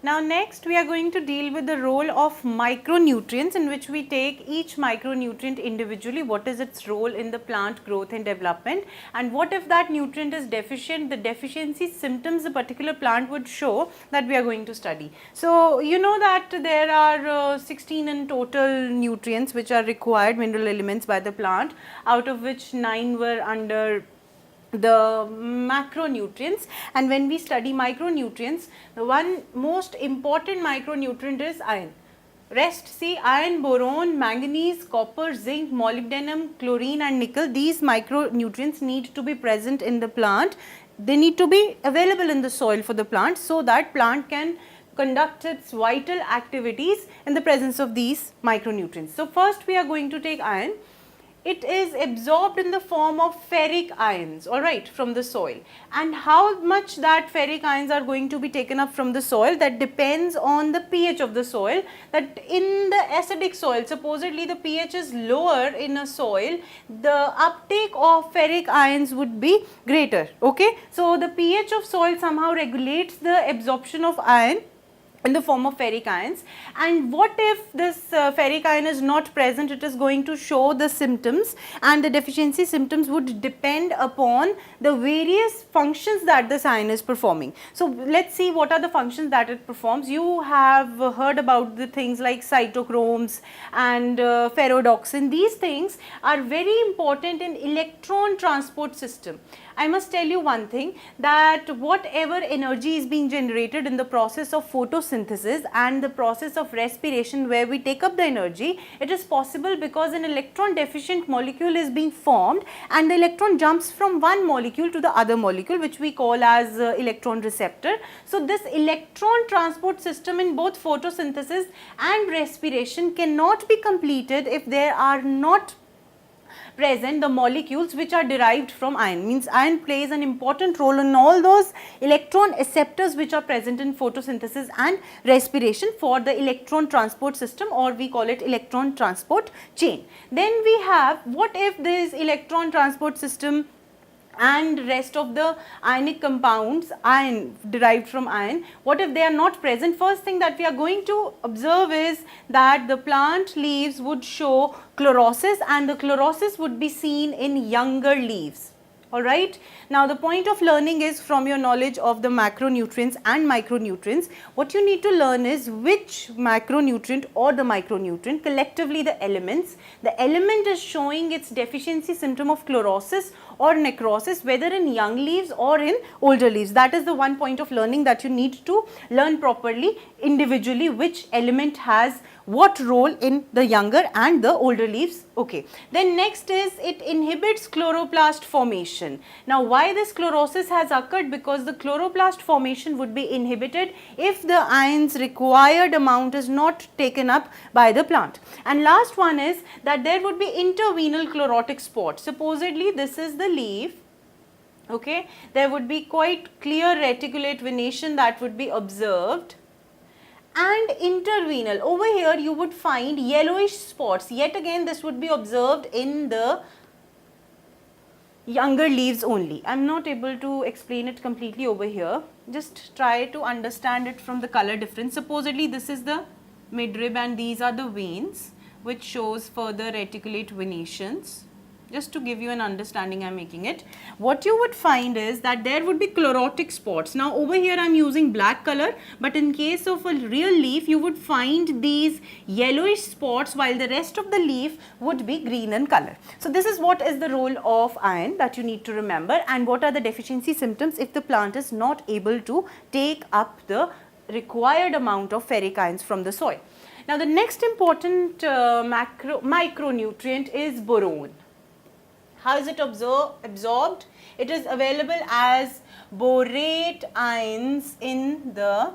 Now next we are going to deal with the role of micronutrients, in which we take each micronutrient individually, what is its role in the plant growth and development, and what if that nutrient is deficient, the deficiency symptoms the particular plant would show, that we are going to study. So you know that there are 16 in total nutrients which are required, mineral elements, by the plant, out of which 9 were under the macronutrients. And when we study micronutrients, the one most important micronutrient is iron. Rest, see, iron, boron, manganese, copper, zinc, molybdenum, chlorine and nickel, these micronutrients need to be present in the plant. They need to be available in the soil for the plant, so that plant can conduct its vital activities in the presence of these micronutrients. So first we are going to take iron. It is absorbed in the form of ferric ions, alright, from the soil. And how much that ferric ions are going to be taken up from the soil, that depends on the pH of the soil. That in the acidic soil, supposedly the pH is lower in a soil, the uptake of ferric ions would be greater, okay. So the pH of soil somehow regulates the absorption of iron in the form of ferric ions. And what if this ferric ion is not present, it is going to show the symptoms, and the deficiency symptoms would depend upon the various functions that this ion is performing. So let's see what are the functions that it performs. You have heard about the things like cytochromes and ferrodoxin. These things are very important in electron transport system. I must tell you one thing, that whatever energy is being generated in the process of photosynthesis and the process of respiration, where we take up the energy, it is possible because an electron deficient molecule is being formed, and the electron jumps from one molecule to the other molecule, which we call as electron receptor. So this electron transport system in both photosynthesis and respiration cannot be completed if there are not present the molecules which are derived from iron. Means iron plays an important role in all those electron acceptors which are present in photosynthesis and respiration for the electron transport system, or we call it electron transport chain. Then we have, what if this electron transport system and rest of the ionic compounds, iron derived from iron, what if they are not present? First thing that we are going to observe is that the plant leaves would show chlorosis, and the chlorosis would be seen in younger leaves. Alright. Now the point of learning is, from your knowledge of the macronutrients and micronutrients, what you need to learn is which macronutrient or the micronutrient, collectively the elements. The element is showing its deficiency symptom of chlorosis or necrosis, whether in young leaves or in older leaves. That is the one point of learning that you need to learn properly individually, which element has what role in the younger and the older leaves. Okay. Then next is, it inhibits chloroplast formation. Now why this chlorosis has occurred? Because the chloroplast formation would be inhibited if the iron's required amount is not taken up by the plant. And last one is that there would be intervenal chlorotic spots. Supposedly this is the leaf, okay, there would be quite clear reticulate venation that would be observed, and intervenal, over here you would find yellowish spots. Yet again this would be observed in the younger leaves only. I am not able to explain it completely over here, just try to understand it from the color difference. Supposedly this is the midrib and these are the veins which shows further reticulate venations. Just to give you an understanding, I am making it. What you would find is that there would be chlorotic spots. Now over here I am using black color, but in case of a real leaf you would find these yellowish spots, while the rest of the leaf would be green in color. So this is what is the role of iron that you need to remember, and what are the deficiency symptoms if the plant is not able to take up the required amount of ferric ions from the soil. Now the next important micronutrient is boron. How is it absorbed? It is available as borate ions in the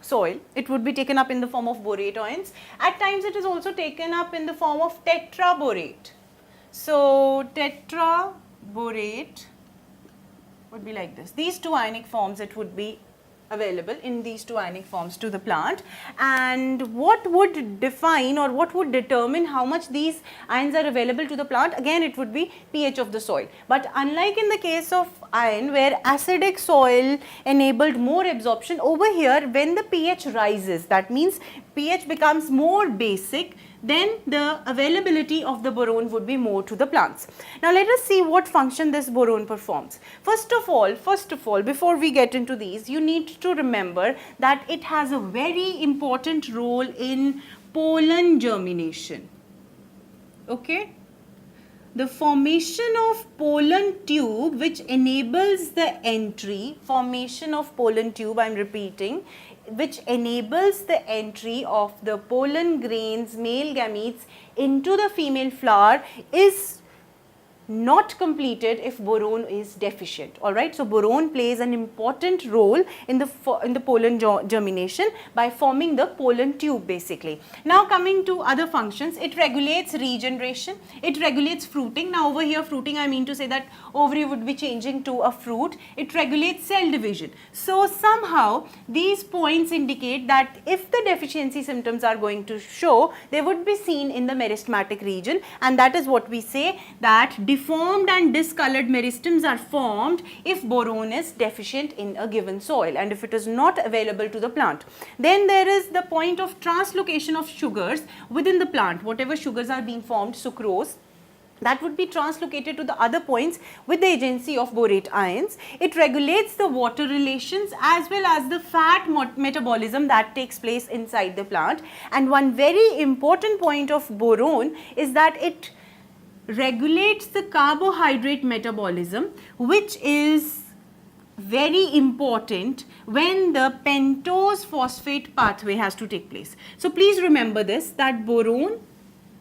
soil. It would be taken up in the form of borate ions. At times it is also taken up in the form of tetraborate. So tetraborate would be like this. These two ionic forms it would be available in these two ionic forms to the plant. And what would define or what would determine how much these ions are available to the plant? Again, it would be pH of the soil. But unlike in the case of iron, where acidic soil enabled more absorption, over here when the pH rises, that means pH becomes more basic, then the availability of the boron would be more to the plants. Now let us see what function this boron performs. First of all, before we get into these, you need to remember that it has a very important role in pollen germination. Okay? The formation of pollen tube, which enables the entry, formation of pollen tube, I am repeating, which enables the entry of the pollen grains, male gametes, into the female flower, is not completed if boron is deficient. Alright, so boron plays an important role in the pollen germination by forming the pollen tube basically. Now coming to other functions, it regulates regeneration, it regulates fruiting. Now over here fruiting, I mean to say that ovary would be changing to a fruit. It regulates cell division. So somehow these points indicate that if the deficiency symptoms are going to show, they would be seen in the meristematic region, and that is what we say that deformed and discolored meristems are formed if boron is deficient in a given soil and if it is not available to the plant. Then there is the point of translocation of sugars within the plant. Whatever sugars are being formed, sucrose, that would be translocated to the other points with the agency of borate ions. It regulates the water relations as well as the fat metabolism that takes place inside the plant. And one very important point of boron is that it regulates the carbohydrate metabolism, which is very important when the pentose phosphate pathway has to take place. So please remember this, that boron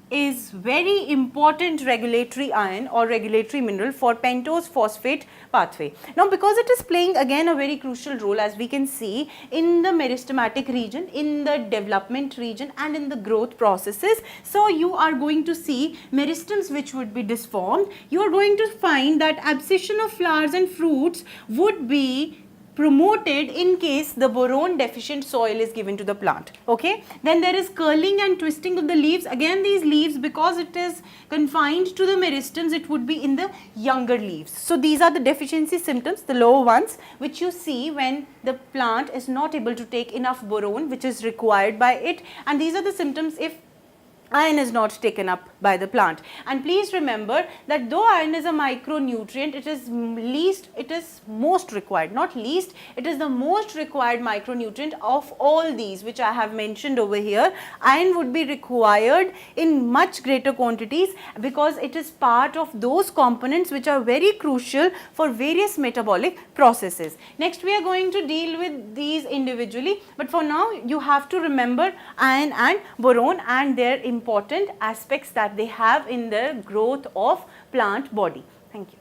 is very important regulatory ion or regulatory mineral for pentose phosphate pathway. Now because it is playing again a very crucial role, as we can see, in the meristematic region, in the development region and in the growth processes. So you are going to see meristems which would be disformed. You are going to find that abscission of flowers and fruits would be promoted in case the boron deficient soil is given to the plant. Okay, then there is curling and twisting of the leaves. Again, these leaves, because it is confined to the meristems, it would be in the younger leaves. So these are the deficiency symptoms, the lower ones, which you see when the plant is not able to take enough boron which is required by it, and these are the symptoms if iron is not taken up by the plant. And please remember that though iron is a micronutrient, it is most required, not least, it is the most required micronutrient of all these which I have mentioned over here. Iron would be required in much greater quantities because it is part of those components which are very crucial for various metabolic processes. Next we are going to deal with these individually, but for now you have to remember iron and boron and their important aspects that they have in the growth of plant body. Thank you.